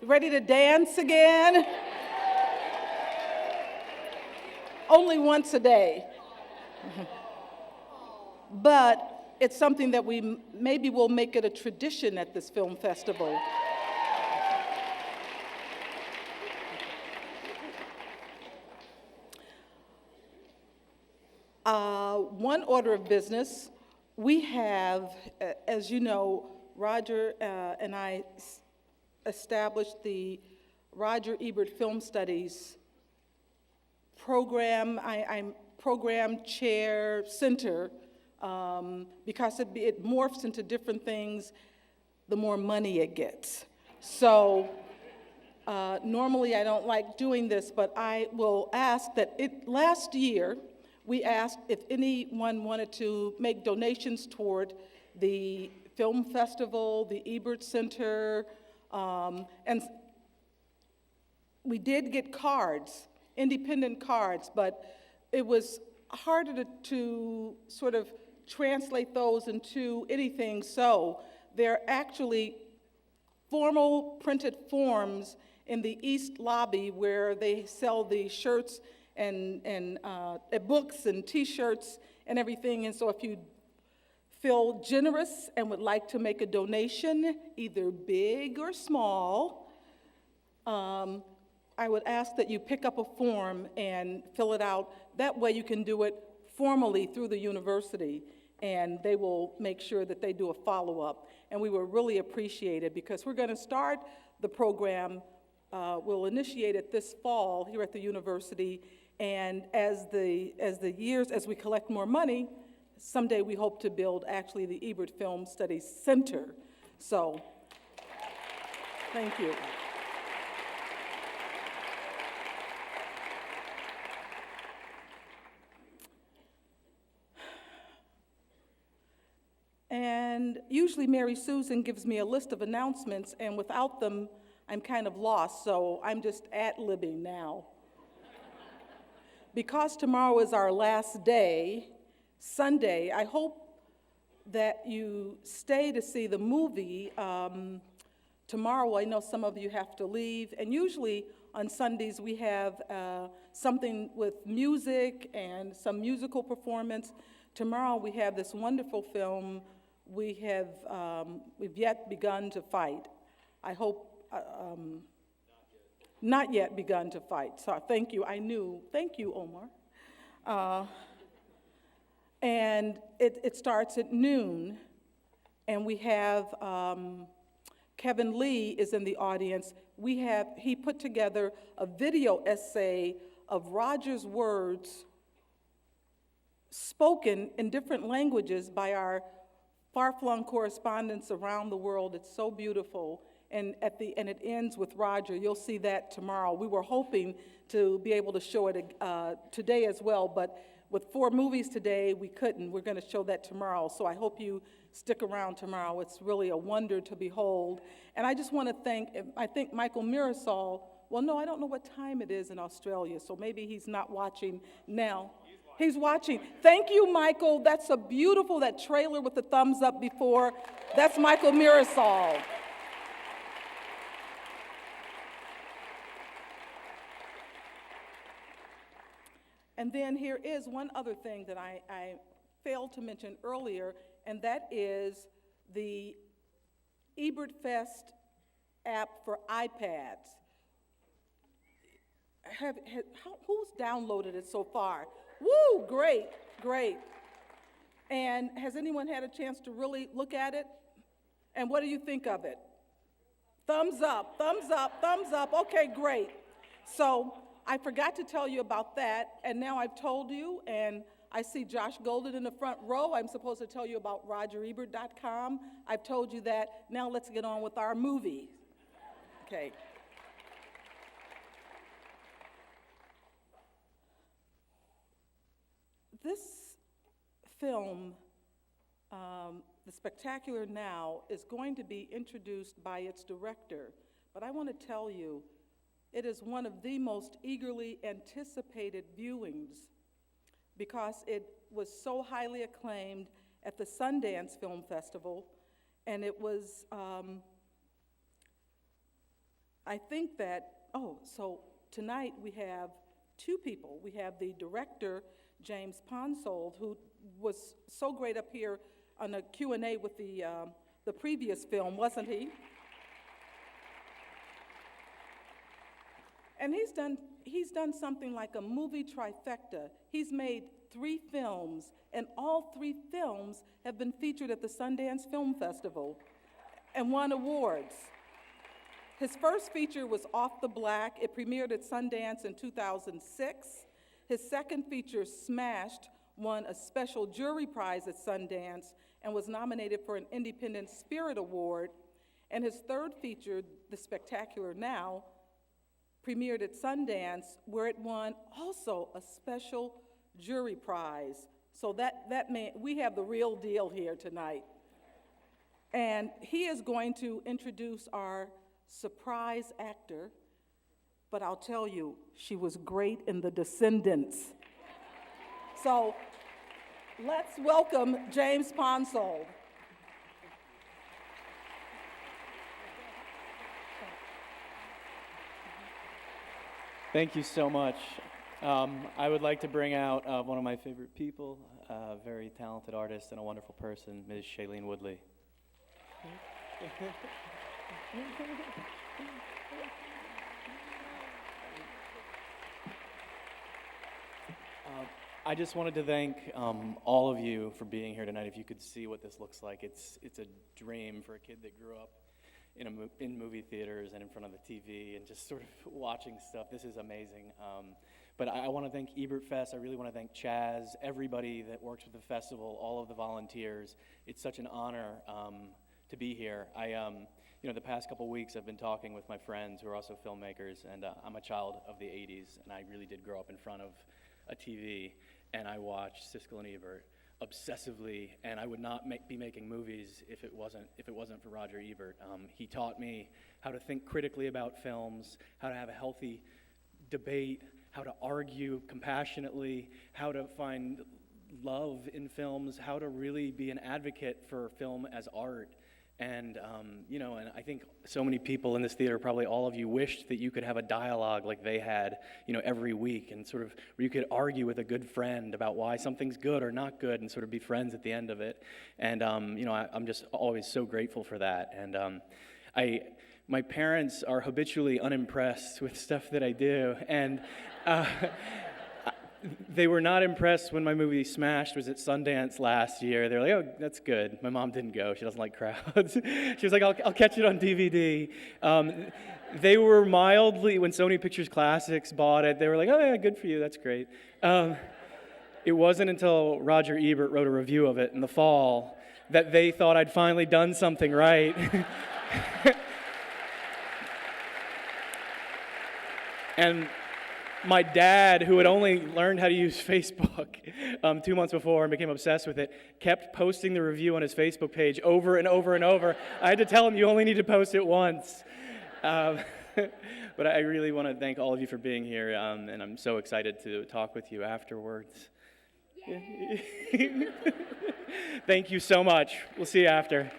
Ready to dance again? Only once a day. But it's something that maybe we'll make it a tradition at this film festival. One order of business, we have, as you know, Roger and I established the Roger Ebert Film Studies program. I'm program chair center because it morphs into different things the more money it gets. So normally I don't like doing this, but I will ask that last year we asked if anyone wanted to make donations toward the film festival, the Ebert Center, and we did get cards, independent cards, but it was harder to sort of translate those into anything. So they're actually formal printed forms in the East Lobby where they sell the shirts and books and T-shirts and everything. And so if you feel generous and would like to make a donation, either big or small, I would ask that you pick up a form and fill it out. That way you can do it formally through the university, and they will make sure that they do a follow-up. And we will really appreciate it because we're going to start the program. We'll initiate it this fall here at the university, and as we collect more money, someday we hope to build actually the Ebert Film Studies Center. So, thank you. And usually Mary Susan gives me a list of announcements, and without them, I'm kind of lost, so I'm just ad-libbing now. Because tomorrow is our last day, Sunday, I hope that you stay to see the movie. Tomorrow, I know some of you have to leave, and usually on Sundays we have something with music and some musical performance. Tomorrow we have this wonderful film. We've yet begun to fight. I hope, not yet begun to fight. So thank you, thank you, Omar. And it starts at noon, and we have, Kevin Lee is in the audience. He put together a video essay of Roger's words spoken in different languages by our far-flung correspondents around the world. It's so beautiful, and it ends with Roger. You'll see that tomorrow. We were hoping to be able to show it today as well, but with 4 movies today, we couldn't. We're going to show that tomorrow, so I hope you stick around tomorrow. It's really a wonder to behold. And I just want to thank Michael Mirasol. Well, no, I don't know what time it is in Australia, so maybe he's not watching now. He's watching. Thank you, Michael. That's a beautiful, that trailer with the thumbs up before. That's Michael Mirasol. And then here is one other thing that I failed to mention earlier, and that is the Ebertfest app for iPads. Who's downloaded it so far? Woo, great, great. And has anyone had a chance to really look at it? And what do you think of it? Thumbs up, thumbs up, thumbs up. Okay, great. So I forgot to tell you about that, and now I've told you, and I see Josh Golden in the front row. I'm supposed to tell you about RogerEbert.com. I've told you that. Now let's get on with our movie. Okay. This film, The Spectacular Now, is going to be introduced by its director, but I want to tell you, it is one of the most eagerly anticipated viewings because it was so highly acclaimed at the Sundance Film Festival, and it was I think that, so tonight we have two people. We have the director, James Ponsoldt, who was so great up here on a Q&A with the previous film, wasn't he? And he's done something like a movie trifecta. He's made 3 films, and all 3 films have been featured at the Sundance Film Festival and won awards. His first feature was Off the Black. It premiered at Sundance in 2006. His second feature, Smashed, won a special jury prize at Sundance and was nominated for an Independent Spirit Award. And his third feature, The Spectacular Now, premiered at Sundance, where it won also a special jury prize. So we have the real deal here tonight. And he is going to introduce our surprise actor, but I'll tell you, she was great in The Descendants. So let's welcome James Ponsoldt. Thank you so much. I would like to bring out one of my favorite people, a very talented artist and a wonderful person, Ms. Shailene Woodley. I just wanted to thank all of you for being here tonight. If you could see what this looks like, it's a dream for a kid that grew up in movie theaters and in front of the TV and just sort of watching stuff. This is amazing. But I want to thank Ebertfest. I really want to thank Chaz, everybody that works with the festival, all of the volunteers. It's such an honor to be here. The past couple weeks I've been talking with my friends who are also filmmakers, and I'm a child of the 80s, and I really did grow up in front of a TV, and I watched Siskel and Ebert obsessively, and I would not be making movies if it wasn't for Roger Ebert. He taught me how to think critically about films, how to have a healthy debate, how to argue compassionately, how to find love in films, how to really be an advocate for film as art. And and I think so many people in this theater, probably all of you, wished that you could have a dialogue like they had, every week, and sort of where you could argue with a good friend about why something's good or not good, and sort of be friends at the end of it. And I'm just always so grateful for that. And my parents are habitually unimpressed with stuff that I do, and they were not impressed when my movie Smashed was at Sundance last year. They're like, "Oh, that's good." My mom didn't go. She doesn't like crowds. She was like, I'll catch it on DVD. They were mildly, when Sony Pictures Classics bought it, they were like, "Oh, yeah, good for you. That's great." It wasn't until Roger Ebert wrote a review of it in the fall that they thought I'd finally done something right. And my dad, who had only learned how to use Facebook 2 months before and became obsessed with it, kept posting the review on his Facebook page over and over and over. I had to tell him, you only need to post it once. But I really want to thank all of you for being here, and I'm so excited to talk with you afterwards. Thank you so much. We'll see you after.